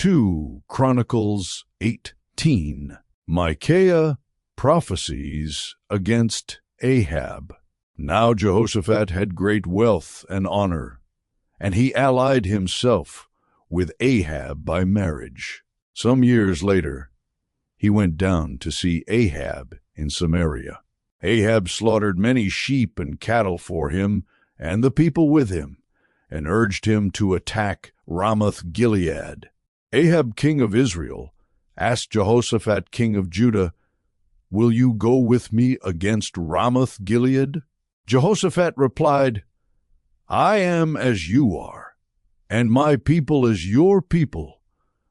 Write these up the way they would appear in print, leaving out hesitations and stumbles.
2 Chronicles 18. Micaiah prophesies against Ahab. Now Jehoshaphat had great wealth and honor, and he allied himself with Ahab by marriage. Some years later, he went down to see Ahab in Samaria. Ahab slaughtered many sheep and cattle for him and the people with him, and urged him to attack Ramoth-Gilead. Ahab, king of Israel, asked Jehoshaphat, king of Judah, "Will you go with me against Ramoth-Gilead?" Jehoshaphat replied, "I am as you are, and my people as your people.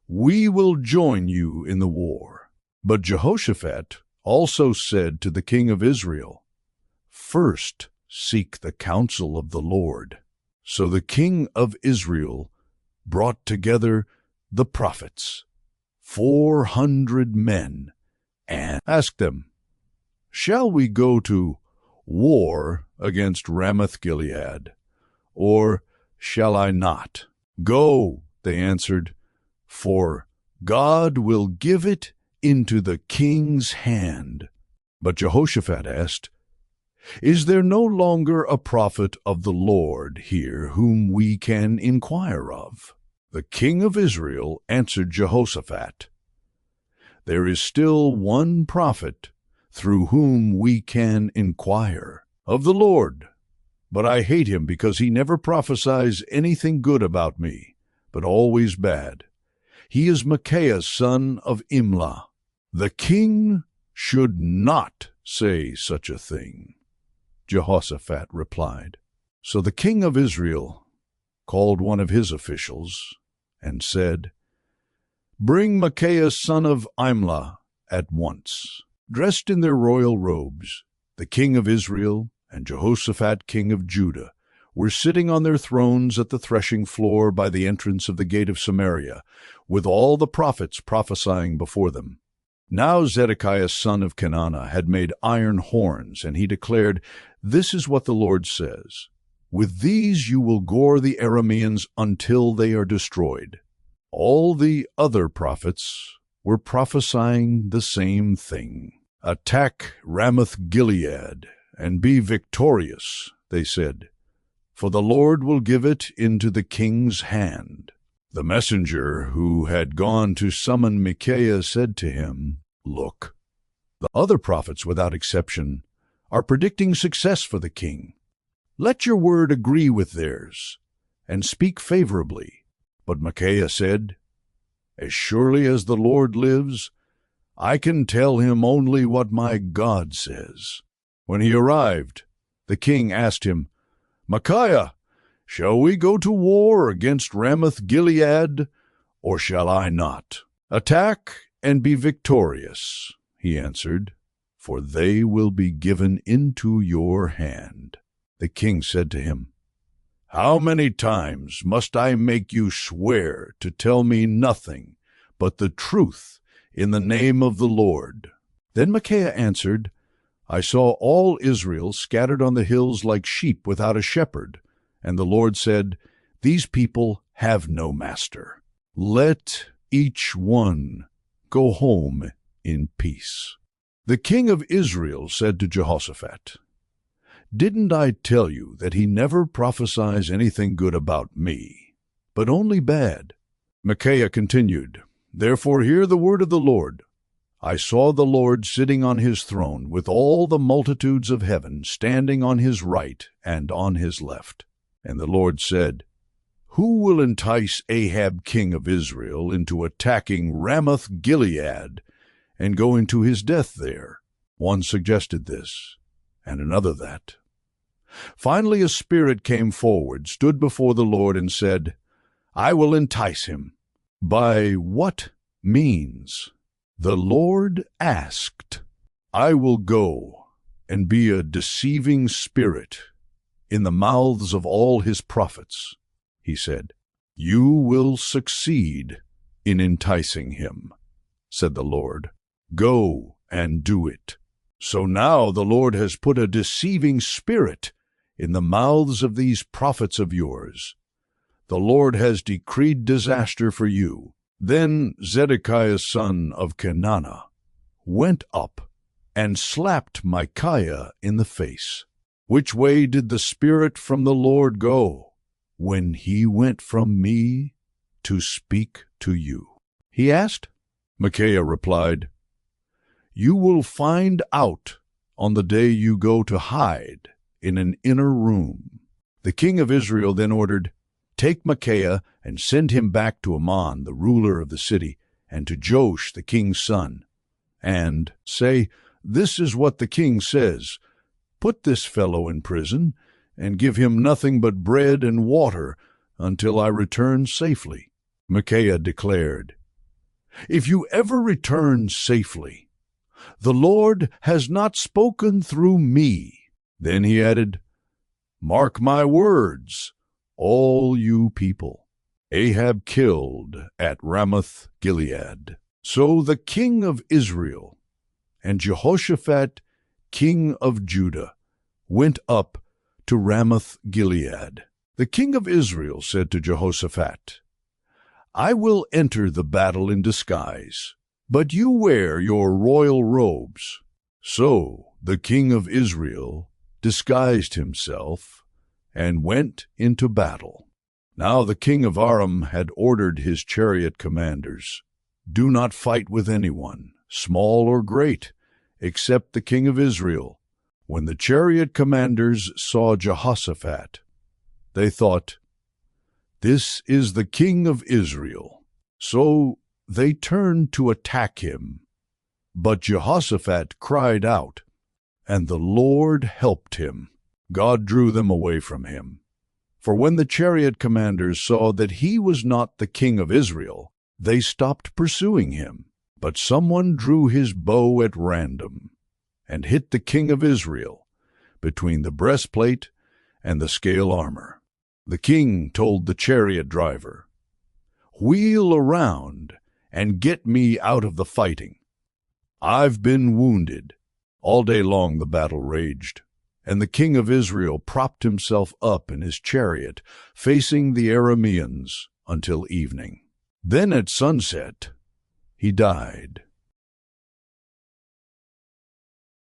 We will join you in the war." But Jehoshaphat also said to the king of Israel, "First seek the counsel of the Lord." So the king of Israel brought together the prophets, 400 men, and asked them, "Shall we go to war against Ramoth-Gilead, or shall I not?" "Go," they answered, "for God will give it into the king's hand." But Jehoshaphat asked, "Is there no longer a prophet of the Lord here whom we can inquire of?" The king of Israel answered Jehoshaphat, "There is still one prophet through whom we can inquire of the Lord, but I hate him because he never prophesies anything good about me, but always bad. He is Micaiah, son of Imlah." "The king should not say such a thing," Jehoshaphat replied. So the king of Israel called one of his officials and said, "Bring Micaiah, son of Imlah, at once." Dressed in their royal robes, the king of Israel and Jehoshaphat, king of Judah, were sitting on their thrones at the threshing floor by the entrance of the gate of Samaria, with all the prophets prophesying before them. Now Zedekiah, son of Kenana, had made iron horns, and he declared, "This is what the Lord says, with these you will gore the Arameans until they are destroyed." All the other prophets were prophesying the same thing. "Attack Ramoth-Gilead and be victorious," they said, "for the Lord will give it into the king's hand." The messenger who had gone to summon Micaiah said to him, "Look, the other prophets without exception are predicting success for the king. Let your word agree with theirs, and speak favorably." But Micaiah said, "As surely as the Lord lives, I can tell him only what my God says." When he arrived, the king asked him, "Micaiah, shall we go to war against Ramoth-Gilead, or shall I not?" "Attack and be victorious," he answered, "for they will be given into your hand." The king said to him, "How many times must I make you swear to tell me nothing but the truth in the name of the Lord?" Then Micaiah answered, "I saw all Israel scattered on the hills like sheep without a shepherd, and the Lord said, 'These people have no master. Let each one go home in peace.'" The king of Israel said to Jehoshaphat, "Didn't I tell you that he never prophesies anything good about me, but only bad?" Micaiah continued, "Therefore hear the word of the Lord. I saw the Lord sitting on his throne, with all the multitudes of heaven standing on his right and on his left. And the Lord said, 'Who will entice Ahab, king of Israel, into attacking Ramoth-Gilead and going to his death there?' One suggested this, and another that. Finally a spirit came forward, stood before the Lord, and said, 'I will entice him.' By what means? The Lord asked. I will go and be a deceiving spirit in the mouths of all his prophets. He said, 'You will succeed in enticing him,' said the Lord. 'Go and do it.' So now the Lord has put a deceiving spirit in the mouths of these prophets of yours. The Lord has decreed disaster for you. Then Zedekiah son of Kenana went up and slapped Micaiah in the face. Which way did the Spirit from the Lord go when he went from me to speak to you? He asked. Micaiah replied, You will find out on the day you go to hide in an inner room. The king of Israel then ordered, Take Micaiah and send him back to Amon, the ruler of the city, and to Joash, the king's son, and say, This is what the king says, Put this fellow in prison, and give him nothing but bread and water until I return safely. Micaiah declared, If you ever return safely, the Lord has not spoken through me. Then he added, Mark my words, all you people. Ahab killed at Ramoth Gilead. So the king of Israel and Jehoshaphat, king of Judah, went up to Ramoth Gilead. The king of Israel said to Jehoshaphat, I will enter the battle in disguise, but you wear your royal robes. So the king of Israel disguised himself and went into battle. Now the king of Aram had ordered his chariot commanders, Do not fight with anyone, small or great, except the king of Israel. When the chariot commanders saw Jehoshaphat, they thought, This is the king of Israel. So they turned to attack him. But Jehoshaphat cried out, and the Lord helped him. God drew them away from him. For when the chariot commanders saw that he was not the king of Israel, they stopped pursuing him. But someone drew his bow at random and hit the king of Israel between the breastplate and the scale armor. The king told the chariot driver, Wheel around and get me out of the fighting. I've been wounded. All day long the battle raged, and the king of Israel propped himself up in his chariot, facing the Arameans until evening. Then at sunset he died.